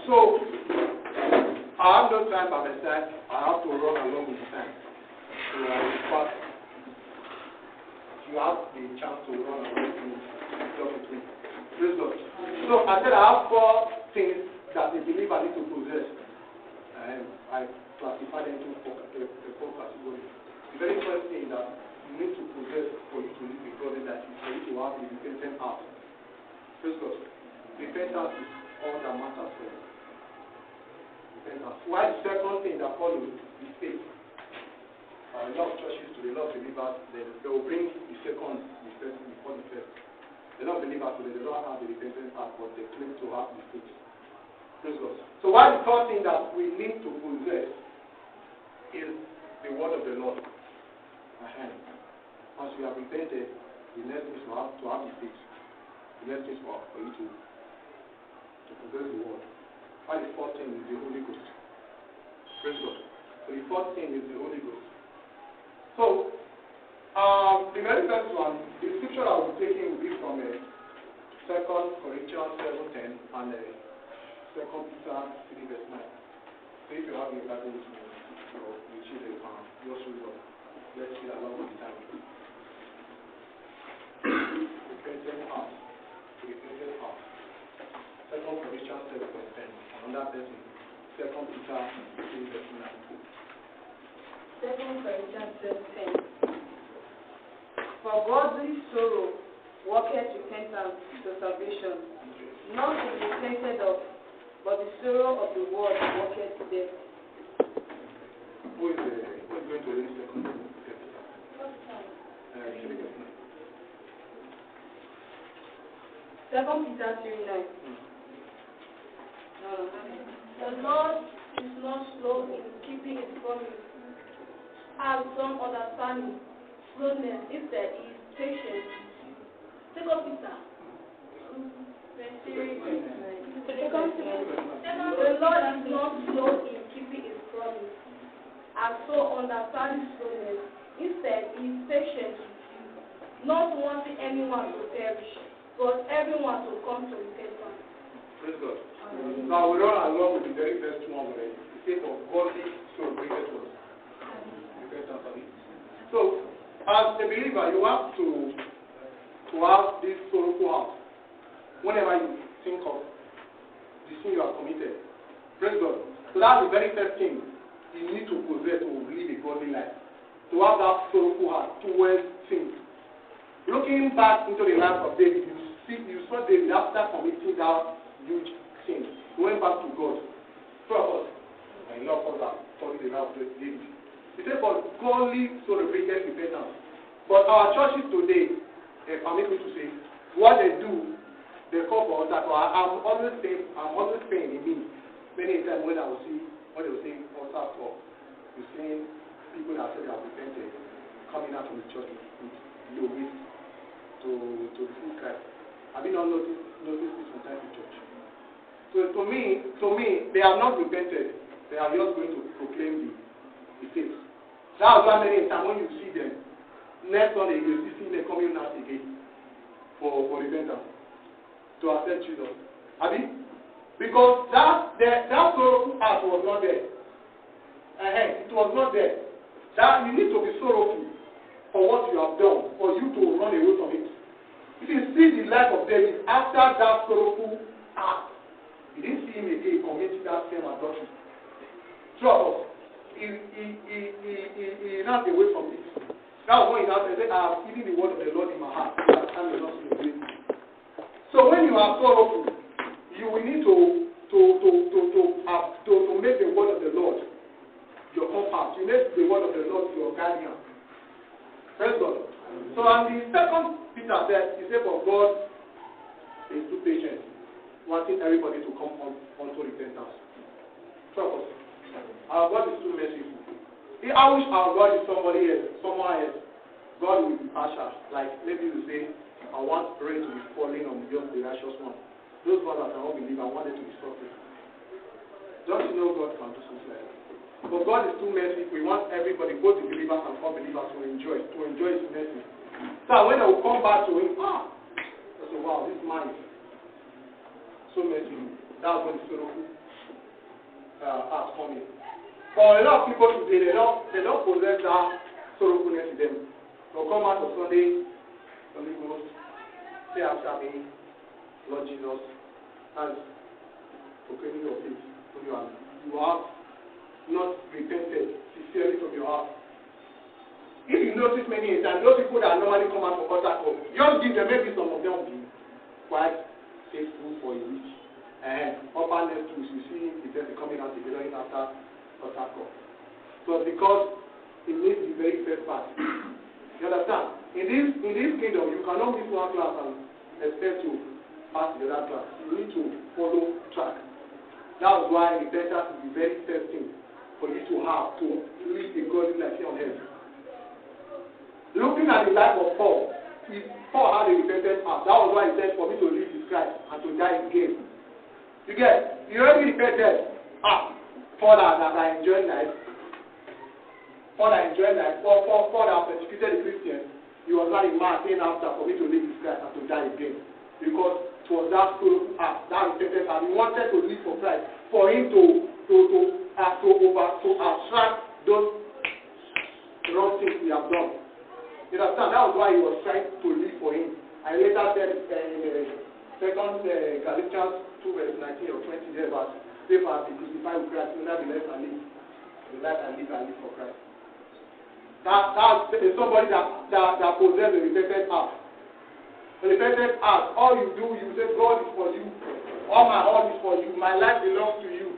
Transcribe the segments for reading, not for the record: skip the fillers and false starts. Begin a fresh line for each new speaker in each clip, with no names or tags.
So, I have no time by my side. I have to run along with time. So, but you have the chance to run along with me. Praise God. So, I said I have 4 things that the believer needs to possess. I classify them into 4 categories. The very first thing that you need to possess for you to live a godly life is for you to have a repentant heart. Praise God. Repentance is all that matters for you. Repentance. Why the second thing that follows is faith. A lot of churches today, a lot of believers, they will bring the second, the first before the first. A lot of believers today, they don't have the repentant heart, but they claim to have the faith. Praise God. So why the third thing that we need to possess is the word of the Lord. Once we have repented, the next thing is to have the faith. The next thing is for you to possess the word. Why the fourth thing is the Holy Ghost. Praise God. So the fourth thing is the Holy Ghost. So, the very first one, the scripture I will be taking will be from 2 Corinthians 7:10 and 2 Peter 3 verse 9. So if you have your Bible with me, you see the just read up. Let's see along with the time. Repentant heart. Repentant heart. 2 Corinthians 7 verse 10. Another person. 2 Peter 3 verse 9.
2 Corinthians 7:10. For godly sorrow worketh repentance to salvation, not to be repented of, but the sorrow of the world worketh death.
Who is going to read 2 Peter?
2 Peter 3:9.
The Lord is not slow in keeping his promise, as some understanding slowness, instead he is patient. 2 Peter. The Lord is not slow in keeping his promise, as so understanding slowness, instead he is patient with you, not wanting anyone to perish, but everyone to come to repentance.
Praise God. Now we run along with the very first one already. The faith of godly soul greatest was repentance. So, as a believer, you have to have this sorrowful heart. Whenever you think of the sin you have committed, praise God. So that's the very first thing you need to possess to live a godly life. To have that sorrowful heart towards sin. Looking back into the life of David, you saw David after committing that huge sin. He went back to God. Two of us, I love us that study the life of David. He said, for godly sorrow bringeth repentance. But our churches today, permit me to say, what they do, they call for altar. So I'm always saying in me, many times when I will see, when they will say altar talk, you see people that say they have repented coming out from the church with your ways to receive Christ. Have you not noticed this sometimes in church? So to me, they have not repented. They are just going to proclaim the faith. That's why many times when you see them, next Sunday you will see them coming out again for repentance to accept Jesus. Because that sorrowful heart was not there. It was not there. That you need to be sorrowful for what you have done, for you to run away from it. If you see the life of David after that sorrowful act, you didn't see him again committing that same adultery. So he ran away from it. That was when he now said, I have hidden the word of the Lord in my heart, so that I will not sin. So when you are sorrowful, you will need to make the word of the Lord your compass. You make the word of the Lord your guardian. Praise God. So and the second Peter said, he said, for God is too patient, wanting everybody to come unto repentance. So our God is too merciful. I wish our God is someone else. God will be partial. Like maybe you say, I want rain to be falling on just the righteous one. Those ones that cannot believe, I want them to be suffering. Don't you know God can do something like that? But God is too merciful. We want everybody, both the believers and unbelievers, to enjoy His mercy. So when I will come back to Him, I say, wow, this man is so merciful. That's when the sorrowful acts come in. For a lot of people today, they don't possess that sorrowfulness in them. They'll come out of Sunday, Holy Ghost, say after me, Lord Jesus, as proclaiming your faith. So you have not repented sincerely from your heart. If you notice many times, those people that normally come out for altar call, just give them, maybe some of them will be quite faithful for a week. And upper next week, you see the person coming out together after altar call. So because it needs the very first part. You understand? In this kingdom, you cannot miss one class and expect to pass the other class. You need to follow track. That's why repentance is the very first thing for you to have to live a godly life here on earth. Looking at the life of Paul, if Paul had a repentant heart, that was why he said, for me to live is Christ and to die is gain. You get, you already repented. For that I enjoy life. For that persecuted the Christians, he was not a man saying after, for me to live is Christ and to die is gain. Because it was that soul heart, that repentant heart. He wanted to live for Christ, for him to attract those wrong things we have done. You understand? That was why he was trying to live for him. I later said in Second Galatians 2 verse 19 or 20 there, but if I be crucified with Christ, will not be less than live. The life I live for Christ. That's somebody that possesses a repentant heart. A repentant heart, all you do, you say, God is for you. All is for you. My life belongs to you.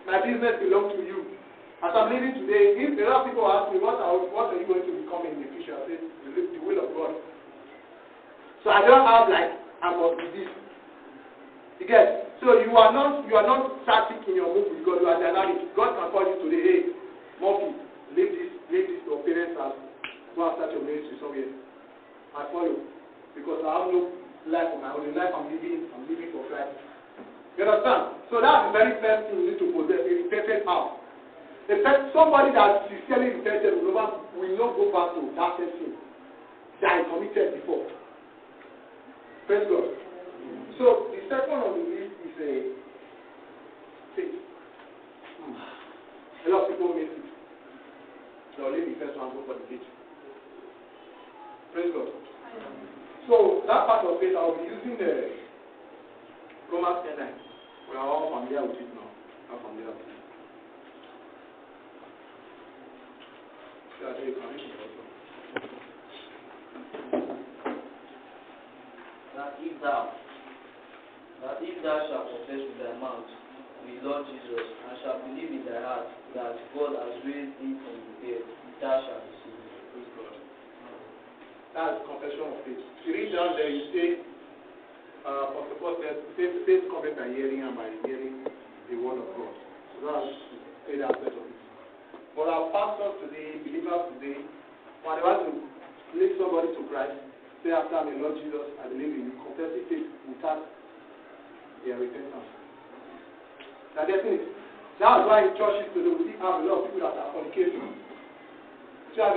My business belongs to you. As I'm living today, if a lot of people ask me, what are you going to become in the future? I say, the will of God. So I don't have like, I must be this. You get? So you are not static in your move with God, you are dynamic. God can call you today, hey, monkey, leave this to your parents and go and start your ministry somewhere. I follow. Because I have no life of my own. The life I'm living for Christ. You understand? So that's the very first thing you need to possess, a repentant heart. Somebody that sincerely repented will not go back to that same thing that he committed before. Praise God. So the second on the list is a faith. A lot of people miss it. So I'll leave the first one go for the faith. Praise God. So that part of it, I'll be using the Romans 10:9. We are all familiar with it now. I'm familiar with it.
That if thou shalt confess with thy mouth the Lord Jesus, and shalt believe in thy heart that God has raised him from the dead, thou shalt receive. Praise God.
That's confession of faith. You read down there, you say, Apostle Paul said, faith comes by hearing, and by hearing the word of God. So that's the third aspect of it. But our pastors today, believers today, when they want to lead somebody to Christ, say after me, Lord Jesus, I believe in you, confessing faith without their repentance. Now, definitely. That's why in churches today we still have a lot of people that are fornicating. I'm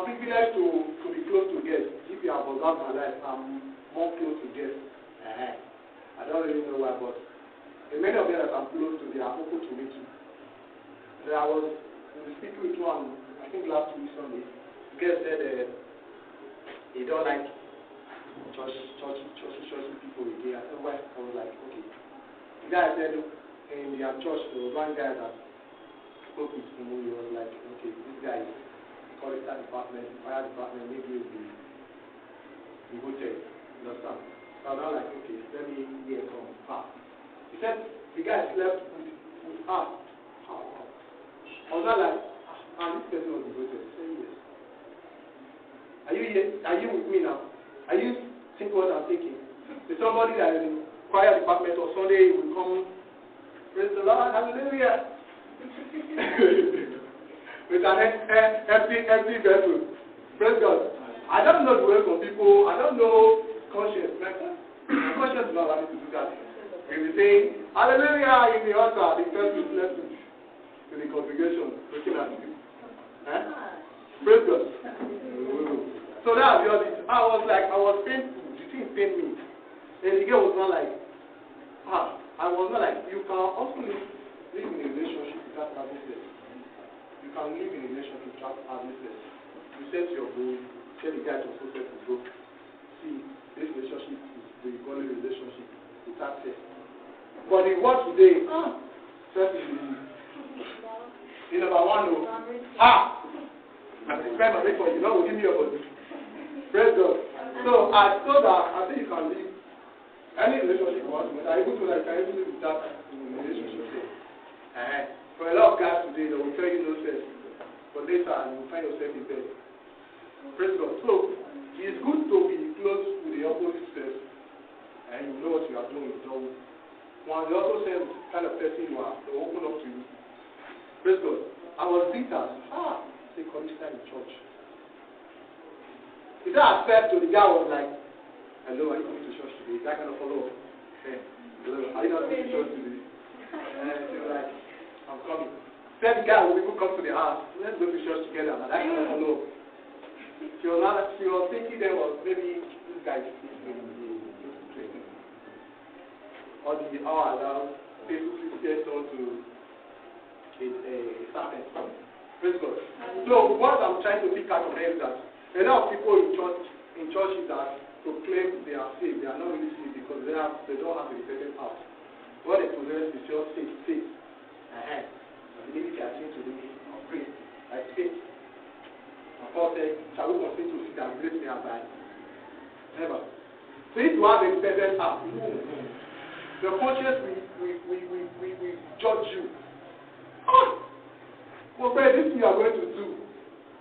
privileged to be close to guests. If you have observed my life, I'm more close to guests. I don't really know why, but many of them that I'm close to, they are open to me too. So I was speaking with one, I think last week Sunday. The guest said he don't like church people again. I said, why? I was like, okay. The guy said in their church, there was one guy that spoke with him. He was like, okay, this guy is forester department, fire department, maybe he will be devoted. You understand? So I was like, okay, let me hear from her. He said the guy slept with her. I was not like, this person was devoted. He said, yes. Are you here? Are you with me now? Are you thinking what I'm thinking? There's somebody that is in choir department or Sunday will come, praise the Lord, hallelujah. With an empty vessel. Praise God. I don't know the way from people, I don't know conscience. My conscience is not allowing me to do that. We will say, hallelujah in the altar, the person is left to the congregation, looking at you. Praise God. So that's the other. I was painful. The thing pained me. And the girl was not like, I was not like, you can also live in a relationship without having sex. You can live in a relationship without having sex. You set your goal, tell the guy to also set his goal. See, this relationship is the godly relationship without sex. But the word today, sex is the number one. I'm describing my for you, now will give me your body. Praise God. So I told her, I think you can live any relationship once, but I even told her you can even live without relationship. For a lot of guys today, they will tell you no sex, but later you will find yourself in bed. Praise God. So it's good to be close to the opposite sex, and you know what you are doing. So when they also say the kind of person you are, they will open up to you. Praise God. I was bitter. Say college time in church. Is that accept to the guy was like, hello, are you coming to church today? That kind of follow up. Hello, are you not going to church today? And they were like, I'm coming. Then the guy will even come to the house. Let's go to church together. And that kind of follow up. She was thinking there was maybe this guy is or the hour allowed people to get on to a servant. Praise God. So what I'm trying to pick out from here is that a lot of people in churches that proclaim they are saved, they are not really saved because they don't have a repentant heart. What they possess is just faith. I believe if you are saying today, I'll pray. I faith. And Paul said, shall we continue to see that grace may abide? Never. So if you have a repentant heart, the conscience will judge you. But this thing you are going to do,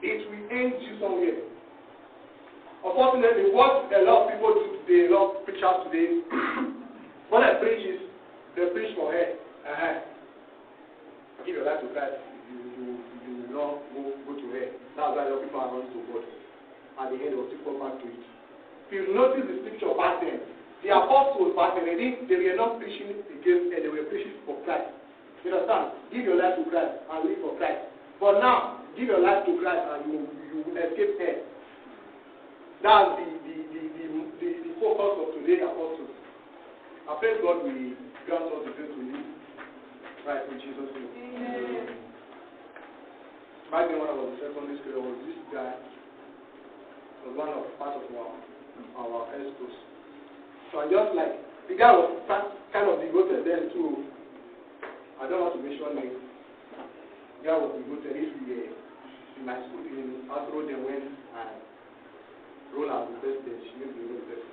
it will end you somewhere. Unfortunately, what a lot of people do today, a lot of preachers today, what they preach is, they preach for her. Give your life to Christ, you will not go to her. That's why a lot of people are running to God. At the end, they will still come back to it. If you notice the scripture back then, the apostles back then, they were not preaching against her, they were preaching for Christ. You understand? Give your life to Christ and live for Christ. But now, give your life to Christ and you escape hell. That's the focus of today's apostles. I pray God will grant us the grace to live right in Jesus' name. Amen. Back then when I was in secondary school, there was this guy, was one of part of our escorts. So I just like, the guy was kind of devoted then too. I don't want to mention name. The guy was devoted. If we in my school in Astro, then went and roll as the president, she made the president.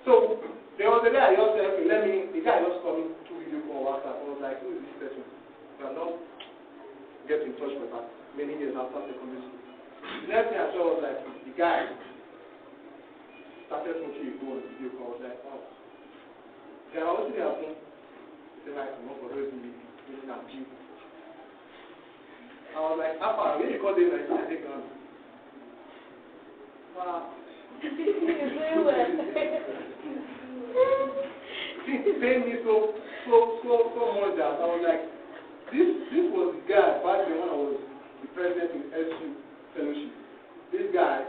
So there was a day I just said, okay, the guy just called me through video call WhatsApp. I was like, who is this person? I not get in touch with her many years after secondary school. The next thing I saw was like the guy started smoking a go on video call. I was like, oh. Then I was sitting at home. Like, I'm not for the I was like, Papa, when you call them like that, they come. Wow. Very well. It paid me so much that I was like, this was the guy back then when I was the president in SU fellowship. This guy,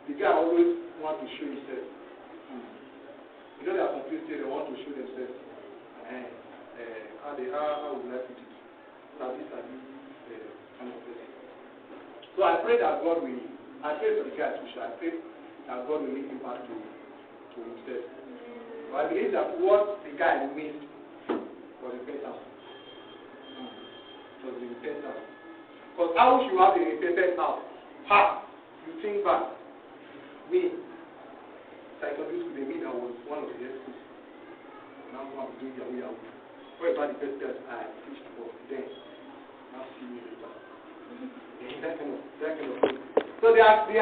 the guy always wants to show himself. You know, there are some people they want to show themselves. How would I put it? Service kind of person. So I pray that God will, I pray for the guy too, I pray that God will lead him back to himself. But I believe that what the guy missed was repentance. Was the repentance. Because how should you have a repentant heart? You think back. Me, psychologist could be me that was one of the experts. Now I'm doing Yahoo. What about the best that I preached for then? Now see me later. That kind of thing. So there are kind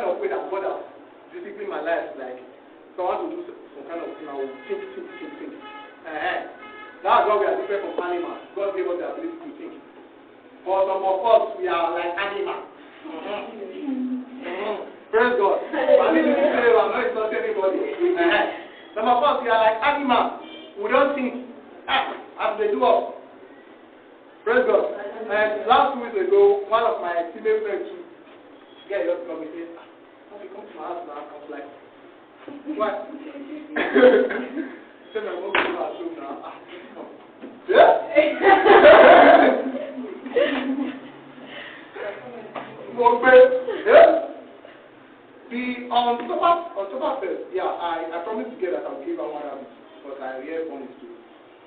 of way that God has disciplined my life. Like, if I want to do some kind of thing, I will think. That's why we are different from animals. God gave us the ability to think. For some of us, we are like animals. Praise God. I need to say, I'm not insulting anybody. Some of us, we are like animals. We don't think as they do us. Praise God. Last 2 weeks ago, one of my female friends, just come and say, "How you come to my house now?" I was like, "What?" Say my mom is at home now. Yeah? Yeah? On top of it, yeah, I promised to get that I'll give her one habit, but I hear one is two.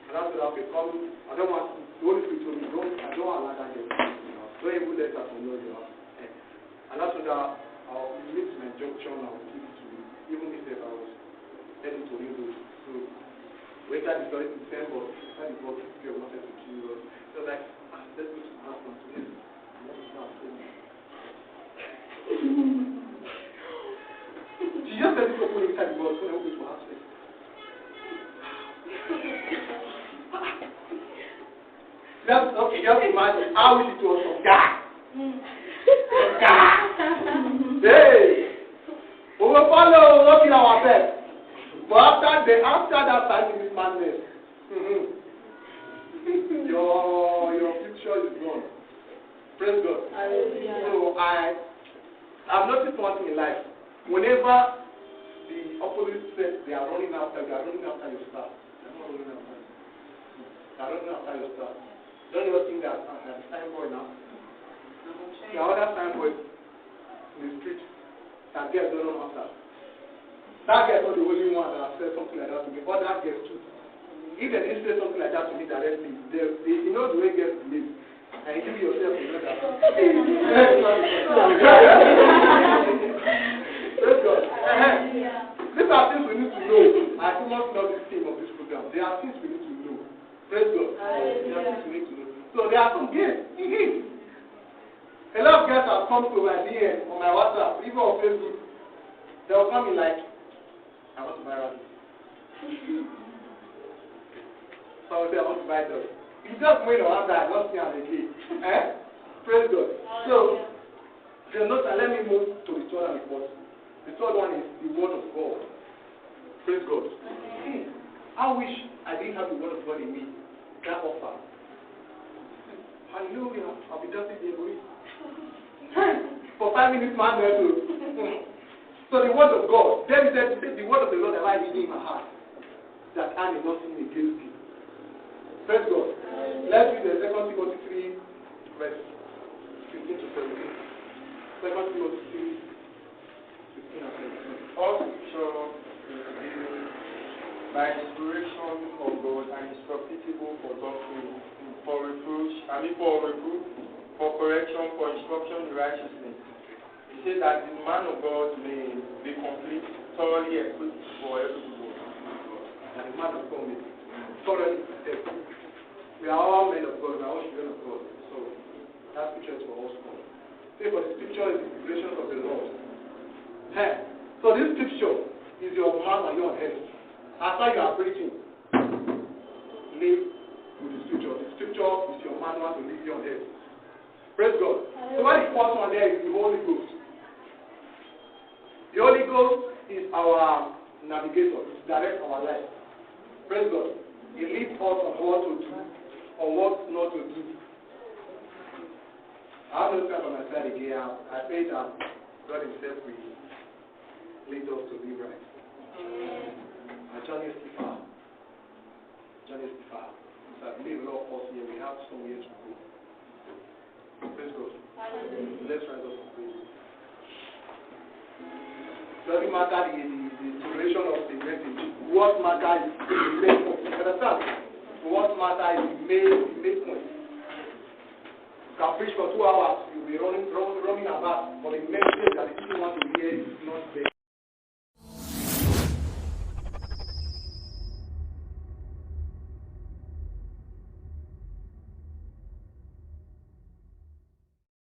And after that, okay, come, I don't want to, the Holy Spirit told me, I don't allow that girl, don't even let her from your house. And after that, I'll meet my injunction, I'll give it to you, even if I was heading to Windows. So, later the story to send, but when the boss girl wanted to kill us, so like, let's go to the house from today. She just said this open inside the box when I opened to her face. Just imagine how it was some guy. Some guy. Hey! We will follow working ourselves. But after that time in this madness, your future is gone. Praise God. So I've noticed one thing in life. Whenever the opposite sex they are running after your star. They're not running after you. They're running after your star. Don't you think that I'm a signboard now? There are other signboards in the street that girls don't run after. That girl is not the only one that has said something like that to me. Other girls too. If they didn't say something like that to me directly, you know the way girls behave. And you yourself you know that. Praise God. These are things we need to know. I do not know this theme of this program. There are things we need to know. Praise God. There are things we need to know. So there are some girls. A lot of girls have come to my DM on my WhatsApp, even on Facebook. They will come in like, I want to buy rabbit. So I will say, I want to buy dog. You just wait on that, I don't see how they do. Praise God. So, let me move to the third and the fourth. The third one is the word of God. Praise God. I wish I didn't have the word of God in me. That offer. Hallelujah. I'll be just in the for 5 minutes, man. So the word of God. David said, the word of the Lord have I hidden in my heart, that I may not sin against thee. Praise God. Let's read the 2 Timothy 3, verse 15 to 17. 2 Timothy 3, 15 and 17.
All scripture is given by inspiration of God and is profitable for doctrine, for reproof, for correction, for instruction in righteousness. He said that the man of God may be complete, thoroughly equipped for every good work.
And the man of God may be thoroughly equipped. We are all men of God, we are all children of God. So that scripture is for us all. Say, for the scripture is the inspiration of the Lord. So this scripture is your man and your head. After you are preaching, live with the scripture. The scripture is your manual to live your head. Praise God. So what the first one there is the Holy Ghost. The Holy Ghost is our navigator. It directs our life. Praise God. It leads us on what to do, on what not to do. I have no time on my side again. I pray that God Himself will lead us to live right. My journey is too far. Journey is too far. So I believe a lot of us here, we have somewhere to go. Praise God. Let's rise up and praise. Doesn't matter the duration of the message. What matters is the main point. Understand? What matters is the main point. You can preach for 2 hours, you'll be running about, but the message that the people want to hear is not there.